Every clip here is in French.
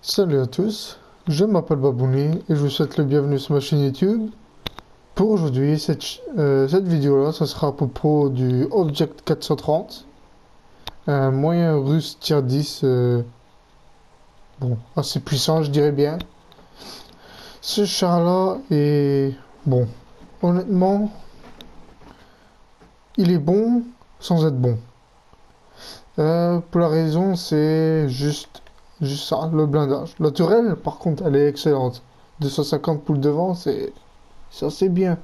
Salut à tous, je m'appelle Babouni et je vous souhaite le bienvenue sur ma chaîne YouTube. Pour aujourd'hui, cette vidéo-là, ça sera à propos du Object 430, un moyen russe tier 10, bon, assez puissant, je dirais bien. Ce char-là est, bon, honnêtement, il est bon sans être bon. Pour la raison, c'est juste ça, le blindage. La tourelle, par contre, elle est excellente. 250 poules devant, c'est assez bien.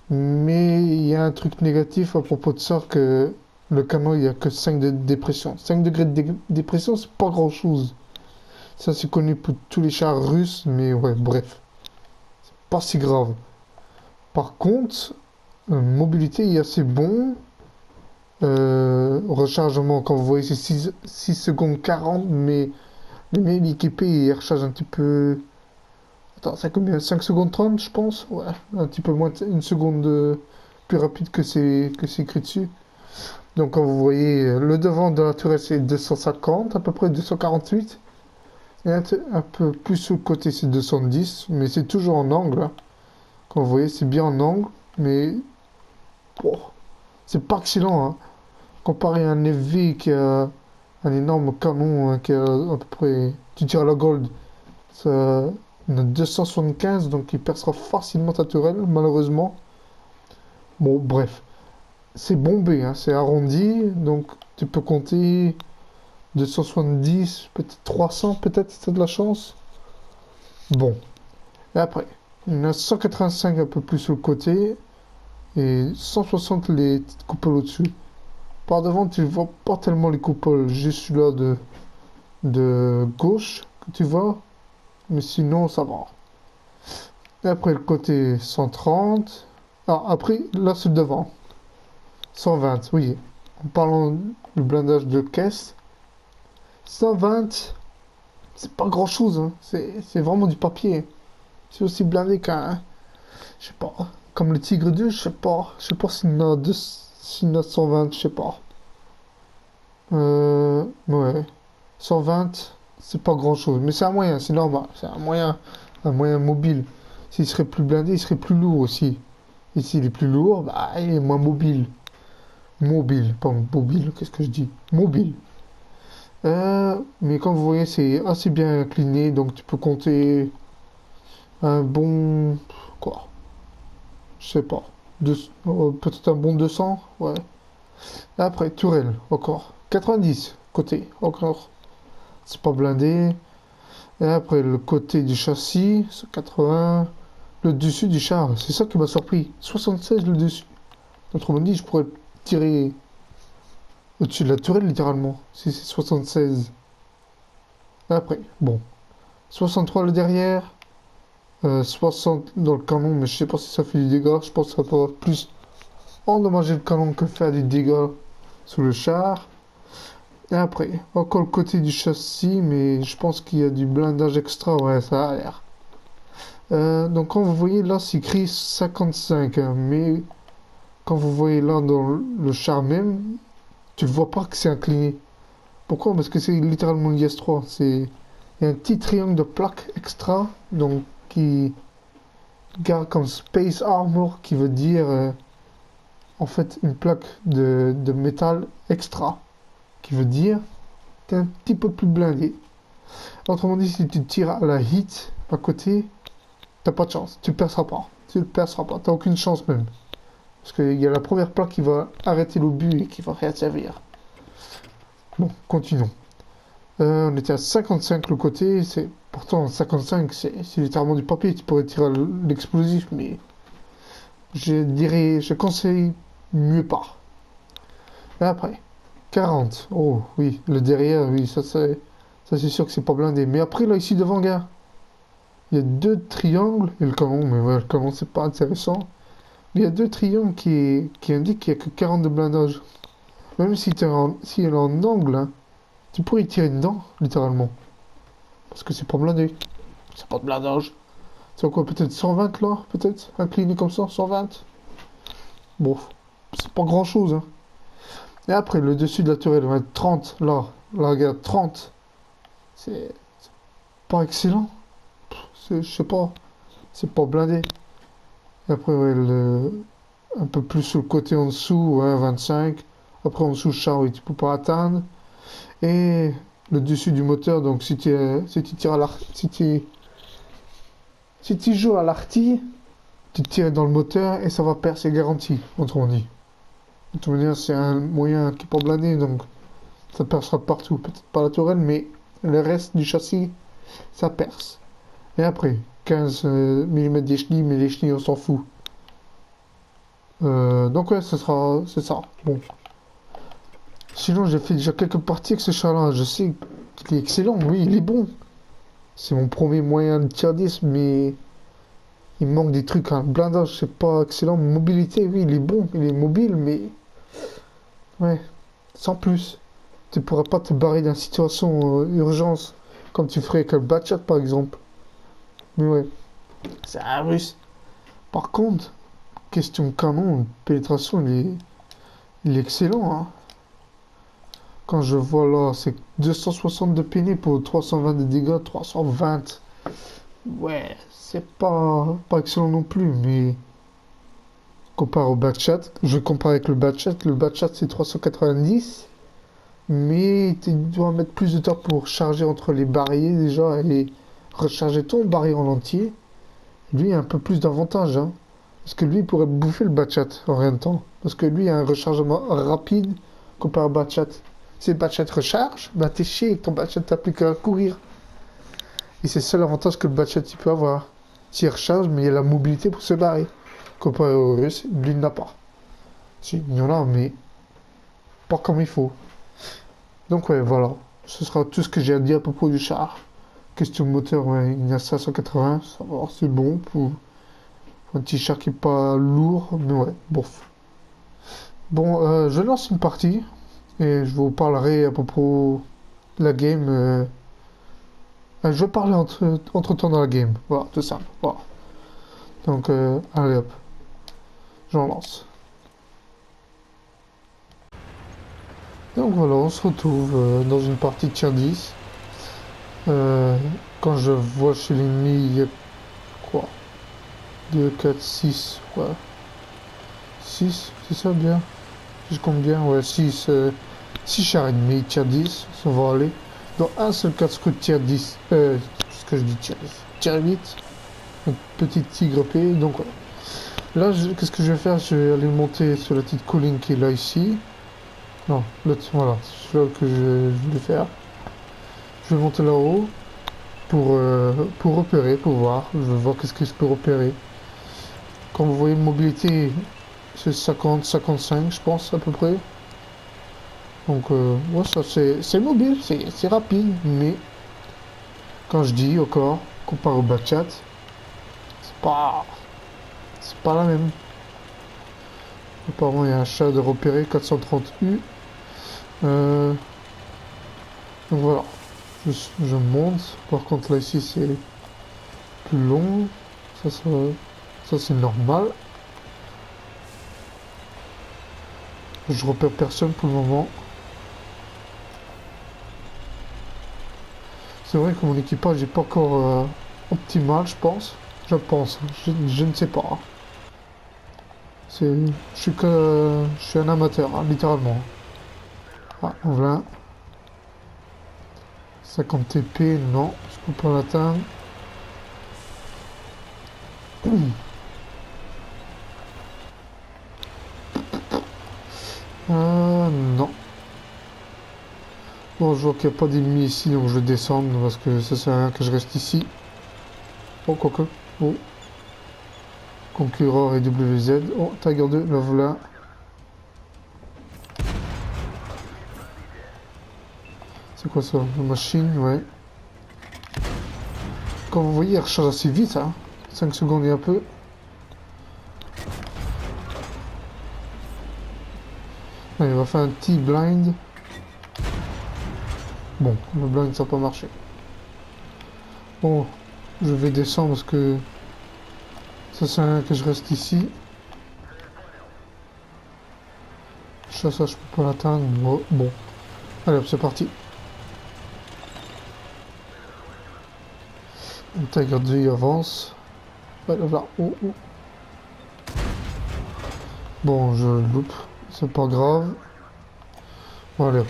Mais il y a un truc négatif à propos de ça, que le canon, il n'y a que 5 de dépression. 5 degrés de dépression, c'est pas grand-chose. Ça, c'est connu pour tous les chars russes, mais ouais, bref. Pas si grave. Par contre, mobilité il est assez bon. Rechargement, quand vous voyez, c'est 6 secondes 40, mais le mien équipé, il recharge un petit peu. Attends, c'est combien? 5 secondes 30, je pense? Ouais, un petit peu moins, une seconde plus rapide que c'est écrit dessus. Donc, quand vous voyez, le devant de la tourelle, c'est 250, à peu près 248. Et un peu plus sur le côté, c'est 210, mais c'est toujours en angle, hein. Quand vous voyez, c'est bien en angle, mais bon, c'est pas excellent, hein. Comparé à un FV qui a un énorme canon, hein, qui a à peu près, tu tires à la gold, ça, il a 275, donc il percera facilement ta tourelle, malheureusement. Bon, bref, c'est bombé, hein, c'est arrondi, donc tu peux compter 270, peut-être 300, peut-être, si t'as de la chance. Bon, et après, il y en a 185 un peu plus sur le côté, et 160 les petites coupoles au-dessus. Par devant, tu vois pas tellement les coupoles, juste celui-là de gauche, que tu vois, mais sinon, ça va. Et après, le côté 130. Ah, après, là, c'est le devant. 120, oui. En parlant du blindage de caisse, 120, c'est pas grand chose, hein. C'est vraiment du papier. C'est aussi blindé qu'un, je sais pas, comme le Tigre 2, je sais pas s'il y en a, s'il y en a 120, je sais pas. Ouais. 120, c'est pas grand chose. Mais c'est un moyen, c'est normal. C'est un moyen mobile. S'il serait plus blindé, il serait plus lourd aussi. Et s'il est plus lourd, bah, il est moins mobile. Mobile, pas mobile, qu'est-ce que je dis? Mobile. Mais comme vous voyez, c'est assez bien incliné, donc tu peux compter un bon... Quoi? Je sais pas. Peut-être un bon 200, ouais. Après, tourelle, encore. 90, côté, encore. C'est pas blindé. Et après, le côté du châssis, c'est 80. Le dessus du char, c'est ça qui m'a surpris. 76 le dessus. Autrement dit, je pourrais tirer au-dessus de la tourelle, littéralement. Si c'est 76. Après, bon. 63 le derrière. 60 dans le canon, mais je sais pas si ça fait du dégât. Je pense que ça peut plus endommager le canon que faire du dégât sur le char. Et après, encore le côté du châssis, mais je pense qu'il y a du blindage extra. Ouais, ça a l'air. Donc quand vous voyez là, c'est écrit 55, hein, mais quand vous voyez là dans le char même, tu ne vois pas que c'est incliné. Pourquoi? Parce que c'est littéralement l'IS-3. Il y a un petit triangle de plaque extra, donc qui garde comme Space Armor, qui veut dire en fait une plaque de métal extra, qui veut dire t'es un petit peu plus blindé. Autrement dit, si tu tires à la hit à côté, t'as pas de chance, tu perceras pas. Tu ne perceras pas, t'as aucune chance même. Parce qu'il y a la première plaque qui va arrêter l'obus et qui va rien servir. Bon, continuons. On était à 55 le côté, pourtant 55 c'est littéralement du papier, tu pourrais tirer à l'explosif, mais je conseille mieux pas. Et après, 40, oh oui, le derrière, oui, ça c'est sûr que c'est pas blindé. Mais après là ici devant, gars, il y a deux triangles, et le canon, mais ouais, le canon c'est pas intéressant. Il y a deux triangles qui indiquent qu'il n'y a que 40 de blindage. Même si elle est en angle, hein, tu pourrais y tirer dedans, littéralement. Parce que c'est pas blindé. C'est pas de blindage. C'est quoi, peut-être 120 là? Peut-être? Incliné comme ça, 120? Bon, c'est pas grand chose, hein. Et après, le dessus de la tourelle va être 30 là. Là, regarde, 30. C'est pas excellent. Je sais pas. C'est pas blindé. Et après, ouais, un peu plus sur le côté en dessous, ouais, 25. Après, en dessous, le char, oui, tu peux pas atteindre. Et le dessus du moteur, donc si tu tires à si tu joues à l'artille, tu tires dans le moteur et ça va percer garanti, autrement dit. De toute manière, c'est un moyen qui est pas blindé, donc ça percera partout. Peut-être pas la tourelle, mais le reste du châssis, ça perce. Et après, 15 mm d'échenille, mais l'échenille, on s'en fout. Donc ouais, c'est ça. Bon. Sinon, j'ai fait déjà quelques parties avec ce chat-là. Je sais qu'il est excellent, oui, il est bon. C'est mon premier moyen de tier 10, mais il manque des trucs. Un blindage, c'est pas excellent. Mobilité, oui, il est bon, il est mobile, mais ouais, sans plus. Tu pourras pas te barrer d'une situation urgence, comme tu ferais avec le Batchat par exemple. Mais ouais, c'est un russe. Par contre, question canon, pénétration, il est excellent, hein. Quand je vois là, c'est 260 de péné pour 320 de dégâts, 320. Ouais, c'est pas excellent non plus, mais comparé au Batchat, je compare avec le Batchat c'est 390, mais tu dois mettre plus de temps pour charger entre les barilles déjà et recharger ton barillet en entier. Lui il a un peu plus d'avantages, hein, parce que lui il pourrait bouffer le Batchat en rien de temps, parce que lui il a un rechargement rapide comparé au Batchat. Si le Batchat recharge, bah t'es chier, ton Batchat t'as plus qu'à courir. Et c'est le seul avantage que le Batchat il peut avoir. S'il recharge, mais il y a la mobilité pour se barrer. Comparé au russe, lui il n'a pas. Si, il y en a, mais pas comme il faut. Donc ouais, voilà. Ce sera tout ce que j'ai à dire à propos du char. Question moteur, ouais, il y a 580, ça va, c'est bon pour un petit char qui est pas lourd, mais ouais, bof. Bon, je lance une partie et je vous parlerai à propos de la game. Je vais parler entre temps dans la game, voilà, tout simple, voilà. Donc, allez hop, j'en lance. Donc voilà, on se retrouve dans une partie de tier 10. Quand je vois chez l'ennemi, il y a quoi 2, 4, 6, ouais. 6, c'est ça bien? Si je compte bien, ouais, 6, 6 chars ennemis, tier 10, ça va aller. Dans un seul casque de tier 10, ce que je dis tier 10, tier 8, un petit tigre P, donc voilà. Là, qu'est-ce que je vais faire? Je vais aller monter sur la petite colline qui est là, ici. Non, l'autre, voilà, c'est là que je voulais faire. Je vais monter là-haut pour repérer, pour voir. Je vais voir qu'est-ce que je peux repérer. Comme vous voyez, mobilité, c'est 50, 55, je pense, à peu près. Donc, ouais, ça, c'est mobile, c'est rapide, mais quand je dis encore, comparé au Batchat, c'est pas la même. Apparemment, il y a un chat de repérer, 430U. Donc voilà, je monte. Par contre, là, ici, c'est plus long. Ça c'est normal. Je repère personne pour le moment. C'est vrai que mon équipage n'est pas encore optimal, je pense. Je pense, je ne sais pas. Je suis un amateur, hein, littéralement. Ah, voilà. 50 TP, non, je peux pas l'atteindre. Non. Bon, je vois qu'il n'y a pas d'ennemis ici, donc je vais descendre parce que ça sert à rien que je reste ici. Oh, quoique. Oh. Concurrent et WZ. Oh, Tiger 2, la voilà. C'est quoi ça? La machine, ouais. Comme vous voyez, il recharge assez vite, hein. 5 secondes et un peu. Allez, on va faire un T-blind. Bon, le blind ça n'a pas marché. Bon, je vais descendre parce que ça sert à rien que je reste ici. Ça, je peux pas l'atteindre. Bon, allez, c'est parti. Le Tiger 2 il avance. Ouais, là. Oh, oh. Bon, je le loupe. C'est pas grave. Bon, allez.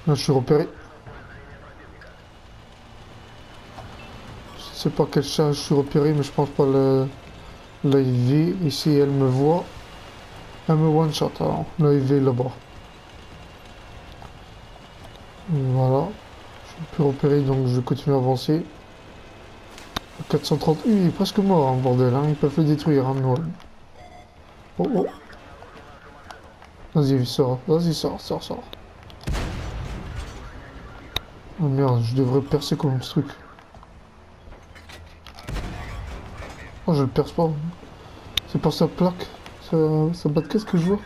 Là, je suis repéré. Je sais pas quel chat je suis repéré, mais je pense pas l'AIV. Ici, elle me voit. Elle me one-shot. Alors, l'AIV est là-bas. Voilà. Je suis plus repéré, donc je continue à avancer. 430. Il est presque mort, hein, bordel. Hein. Ils peuvent le détruire, hein, Noël. Oh, oh. Vas-y, sors. Vas-y, sors. Oh merde, je devrais percer comme ce truc. Oh, je le perce pas. C'est par sa plaque. Ça bat de qu'est-ce que je vois.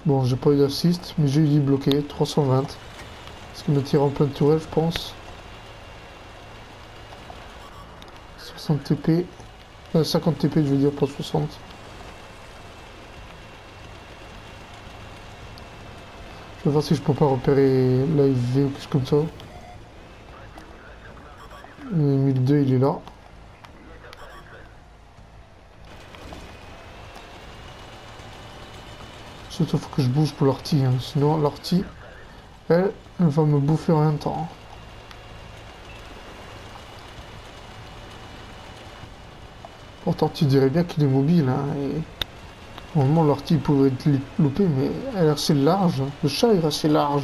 Bon, j'ai pas eu d'assist, mais j'ai eu du bloqué. 320. Parce qu'il me tire en pleine tourelle, je pense. 60 TP. 50 TP, je veux dire, pas 60. Je vais voir si je peux pas repérer l'AFV ou quelque chose comme ça. Le 1002, il est là. Surtout, faut que je bouge pour l'ortie. Hein. Sinon, l'ortie, elle va me bouffer en un temps. Pourtant, tu dirais bien qu'il est mobile. Hein, et... Normalement, l'ortie pouvait être loupée, mais elle est assez large. Le chat est assez large.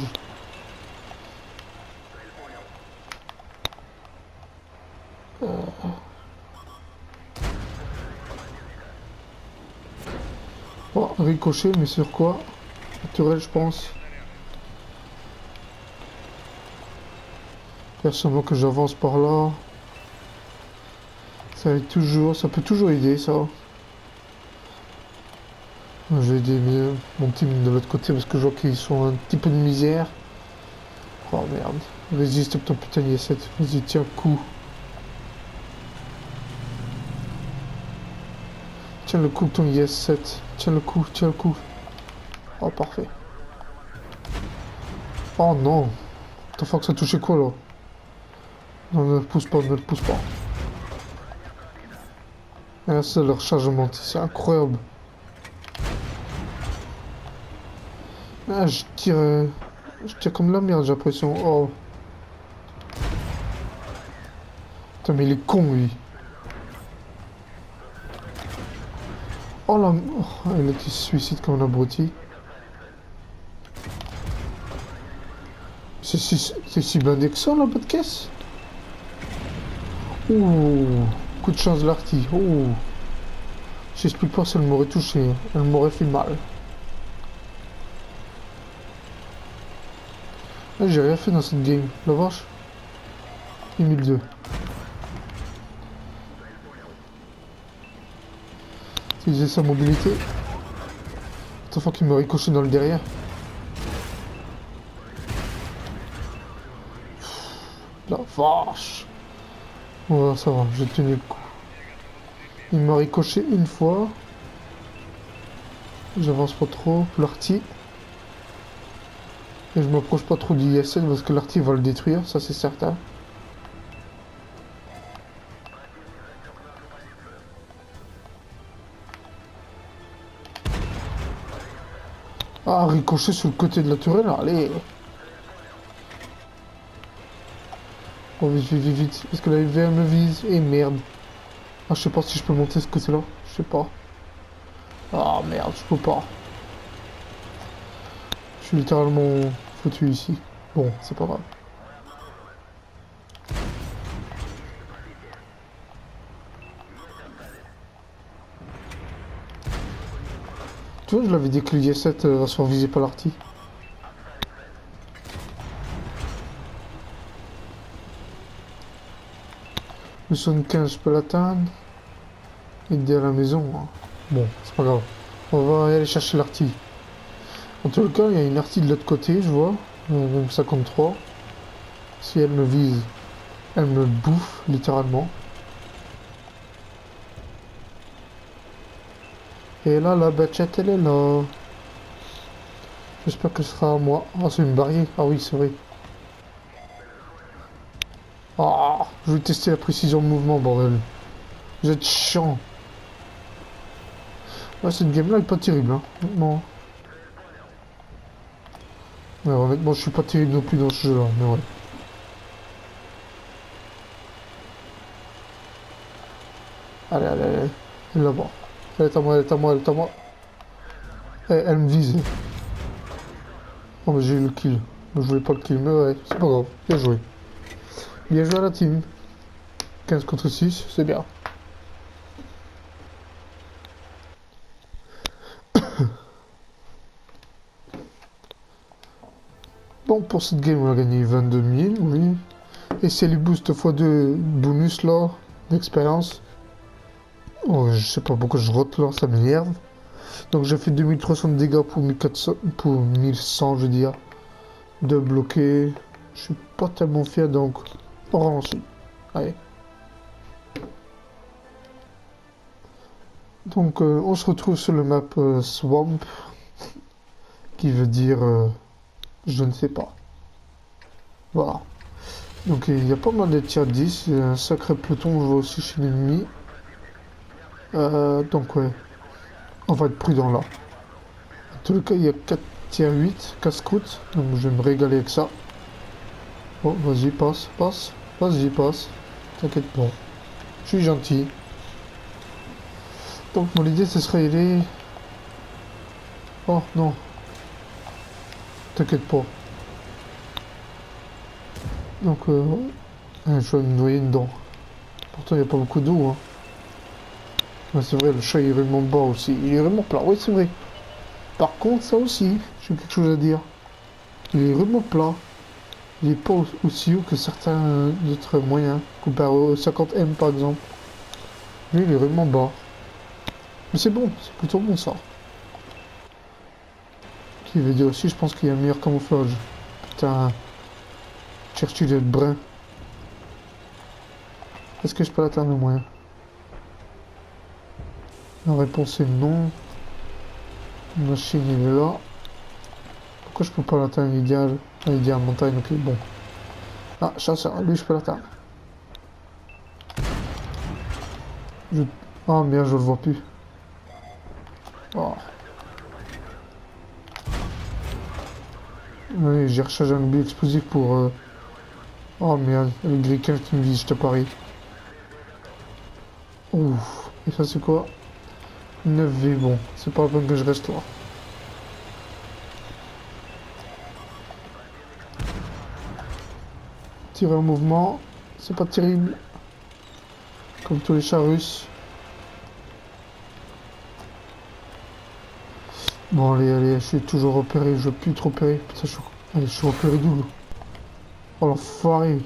Oh, ricochet, mais sur quoi? Naturel, je pense. Personnellement que j'avance par là. Ça peut toujours aider, ça. Je vais aider mon team de l'autre côté parce que je vois qu'ils sont un petit peu de misère. Oh merde. Résiste ton putain d'IS-7. Vas-y, tiens le coup. Tiens le coup ton IS-7. Tiens le coup. Oh, parfait. Oh non. T'as fait que ça touchait quoi là? Non, ne le pousse pas. Ah, c'est leur chargement, c'est incroyable. Ah, je tire comme la merde, j'ai l'impression. Oh. Putain, mais il est con, lui. Oh là, oh, il a qui se suicide comme un abruti. C'est si blindé que ça, la bas de caisse. Ouh, coup de chance de l'arty. Ouh. J'explique pas si elle m'aurait touché. Elle m'aurait fait mal. Ah, j'ai rien fait dans cette game. La vache. 1002. Utiliser sa mobilité. Attends, qu'il me ricoche dans le derrière. La vache. Ouais, ça va, j'ai tenu le coup. Il m'a ricoché une fois. J'avance pas trop. L'arty. Et je m'approche pas trop du IS-7 parce que l'arty va le détruire, ça c'est certain. Ah, ricocher sur le côté de la tourelle, allez. Oh, vite. Parce que la UVM me vise. Et merde. Ah, je sais pas si je peux monter ce côté-là. Je sais pas. Ah, merde, je peux pas. Je suis littéralement foutu ici. Bon, c'est pas grave. Tu vois, je l'avais dit que le IS-7 va se faire viser par l'arty. Le 75, je peux l'atteindre. Il est à la maison. Hein. Bon, c'est pas grave. On va aller chercher l'arty. En tout cas, il y a une arty de l'autre côté, je vois. Même 53. Si elle me vise, elle me bouffe, littéralement. Et là, la bâchette, elle est là. J'espère que ce sera à moi. Ah, c'est une barrière. Ah oui, c'est vrai. Ah, je vais tester la précision de mouvement, bordel. Vous êtes chiant. Ouais, cette game-là est pas terrible, hein. Honnêtement. Ouais, honnêtement, je suis pas terrible non plus dans ce jeu-là, mais ouais. Allez, allez, allez. Elle est là-bas. Elle est à moi, elle est à moi, elle est à moi. Elle me vise. Oh, mais j'ai eu le kill. Je voulais pas le kill, mais ouais, c'est pas grave. Bien joué. Bien joué à la team. 15 contre 6, c'est bien. Bon, pour cette game, on a gagné 22 000, oui. Et c'est les boosts x2 bonus là, d'expérience. Oh, je sais pas pourquoi je rote là, ça m'énerve. Donc j'ai fait 2300 de dégâts pour 1400, pour 1100 je veux dire. De bloquer. Je suis pas tellement fier donc on relance. Allez. Donc on se retrouve sur le map Swamp. Qui veut dire je ne sais pas. Voilà. Donc il y a pas mal de tiers 10. Il y a un sacré peloton, je vois aussi chez l'ennemi. Donc ouais. On va être prudent là. En tous les cas, il y a 4 tiers 8, casse-croûte. Donc je vais me régaler avec ça. Oh, vas-y, passe, passe. Vas-y, passe. T'inquiète pas. Je suis gentil. Donc mon idée, ce serait aller... Oh, non. T'inquiète pas. Donc, je vais me noyer dedans. Pourtant, il n'y a pas beaucoup d'eau. Hein. Ouais, c'est vrai, le chat il est vraiment bas aussi. Il est vraiment plat. Oui, c'est vrai. Par contre, ça aussi, j'ai quelque chose à dire. Il est vraiment plat. Il est pas aussi haut que certains autres moyens, comparé au 50M par exemple. Lui, il est vraiment bas. Mais c'est bon, c'est plutôt bon ça. Qui veut dire aussi, je pense qu'il y a un meilleur camouflage. Putain, cherche-tu d'être brun. Est-ce que je peux l'atteindre au moins? La réponse est non. La machine, il est là. Pourquoi je peux pas l'atteindre l'idéal? Ah, l'idéal montagne, ok, bon. Ah, chasseur, lui, je peux l'atteindre. Je... Ah merde, je le vois plus. Oh. Oui, j'ai rechargé un obus explosif pour... Oh merde, le gris qui me vise, je te parie. Ouf. Et ça c'est quoi? 9V, bon. C'est pas la peine que je reste là. Tirer en mouvement, c'est pas terrible. Comme tous les chats russes. Bon allez, allez, je suis toujours repéré, je veux plus trop repérer. Putain, allez, je suis repéré double. Oh l'enfoiré.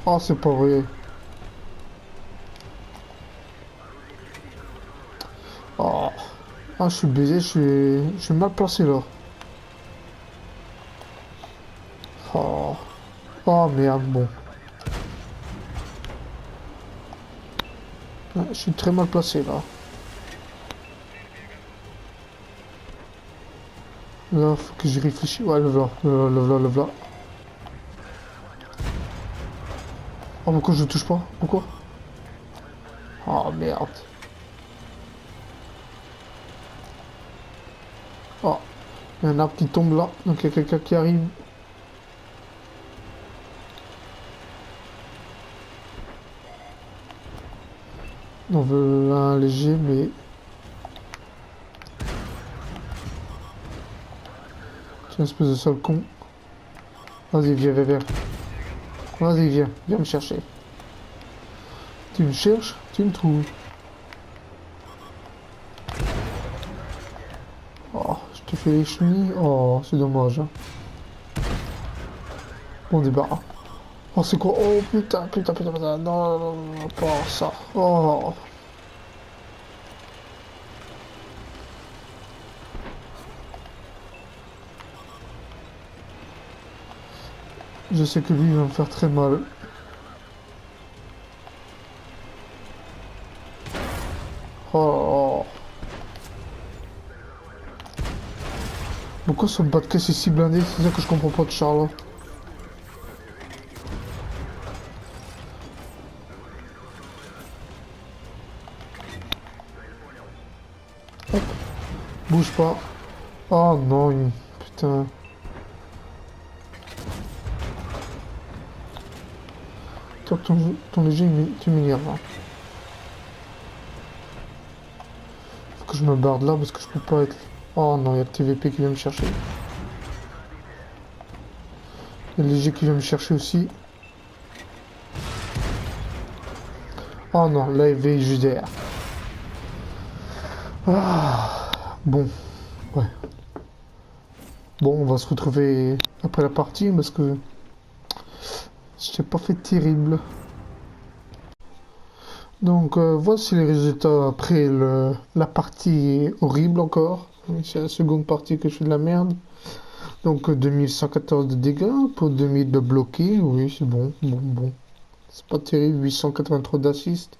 Oh c'est pas vrai. Oh. Ah je suis baisé, je suis mal placé là. Oh. Oh merde, bon. Je suis très mal placé là. Là, faut que j'y réfléchisse. Ouais, le voilà, le voilà. Oh, pourquoi je le touche pas? Pourquoi? Oh merde. Oh, il y a un arbre qui tombe là, donc il y a quelqu'un qui arrive. On veut un léger, mais... C'est une espèce de sale con. Vas-y, viens, viens, viens. Vas-y, viens, viens me chercher. Tu me cherches, tu me trouves. Oh, je te fais les chenilles. Oh, c'est dommage. Hein. Bon débarras. Oh, c'est quoi? Oh, putain, putain, putain, putain. Non, non, non, non, pas ça. Oh. Je sais que lui, il va me faire très mal. Oh. Pourquoi ce bas de caisse est si blindé? C'est ça que je comprends pas de Charles. Hop. Bouge pas. Oh non, putain. Toi, ton léger, tu m'énerves. Hein. Faut que je me barre de là parce que je peux pas être... Oh non, il y a le TVP qui vient me chercher. Il y a le léger qui vient me chercher aussi. Oh non, là il veille juste derrière. Ah, bon, ouais. Bon, on va se retrouver après la partie parce que je t'ai pas fait terrible. Donc voici les résultats après la partie horrible encore. C'est la seconde partie que je fais de la merde. Donc 2114 de dégâts pour 2000 de bloqués. Oui, c'est bon, bon. C'est pas terrible, 883 d'assist.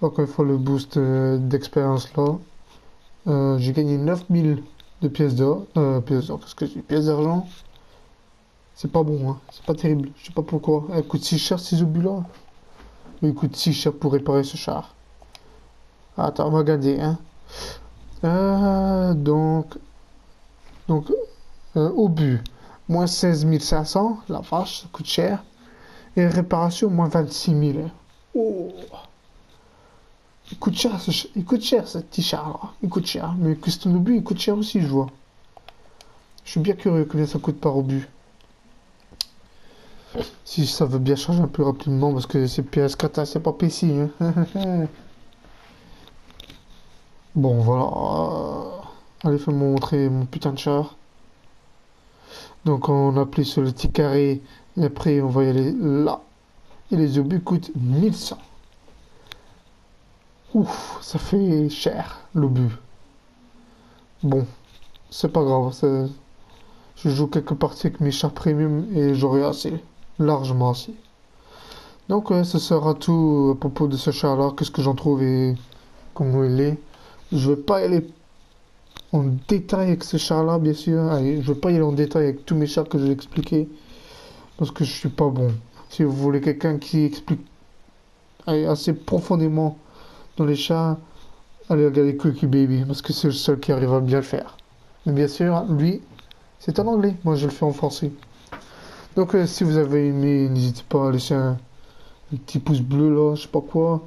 Encore une fois le boost d'expérience là. J'ai gagné 9000 de pièces d'or. Pièces d'or, qu'est-ce que j'ai? Pièces d'argent. C'est pas bon, hein. C'est pas terrible. Je sais pas pourquoi. Elle coûte si cher ces obus là. Il coûte si cher pour réparer ce char. Attends, on va regarder, hein. Donc, obus, moins 16 500. La vache, ça coûte cher. Et réparation, moins 26 000. Oh. Il coûte cher, il coûte cher ce petit char là. Il coûte cher. Mais custom obus, il coûte cher aussi, je vois. Je suis bien curieux combien ça coûte par obus. Si ça veut bien changer un peu rapidement parce que c'est PS4, c'est pas PC. Hein. Bon, voilà. Allez, fais-moi montrer mon putain de char. Donc, on appuie sur le petit carré. Et après, on va y aller là. Et les obus coûtent 1100. Ouf, ça fait cher, l'obus. Bon, c'est pas grave. Je joue quelques parties avec mes chars premium et j'aurai assez. Largement assez. Donc, ce sera tout à propos de ce char-là. Qu'est-ce que j'en trouve et comment il est. Je vais pas y aller en détail avec ce char-là, bien sûr. Allez, je vais pas y aller en détail avec tous mes chars que j'ai expliqués. Parce que je suis pas bon. Si vous voulez quelqu'un qui explique assez profondément dans les chars, allez regarder Cookie Baby. Parce que c'est le seul qui arrive à bien le faire. Mais bien sûr, lui, c'est en anglais. Moi, je le fais en français. Donc, si vous avez aimé, n'hésitez pas à laisser un petit pouce bleu là, je sais pas quoi.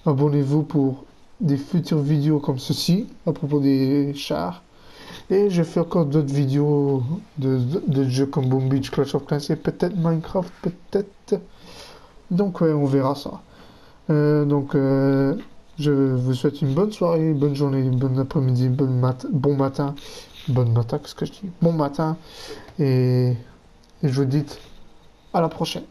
Abonnez-vous pour des futures vidéos comme ceci à propos des chars. Et je fais encore d'autres vidéos de jeux comme Boom Beach, Clash of Clans et peut-être Minecraft, peut-être. Donc ouais, on verra ça. Je vous souhaite une bonne soirée, bonne journée, bon après-midi, bon matin, bonne matin, qu'est-ce que je dis? Bon matin et je vous dis à la prochaine.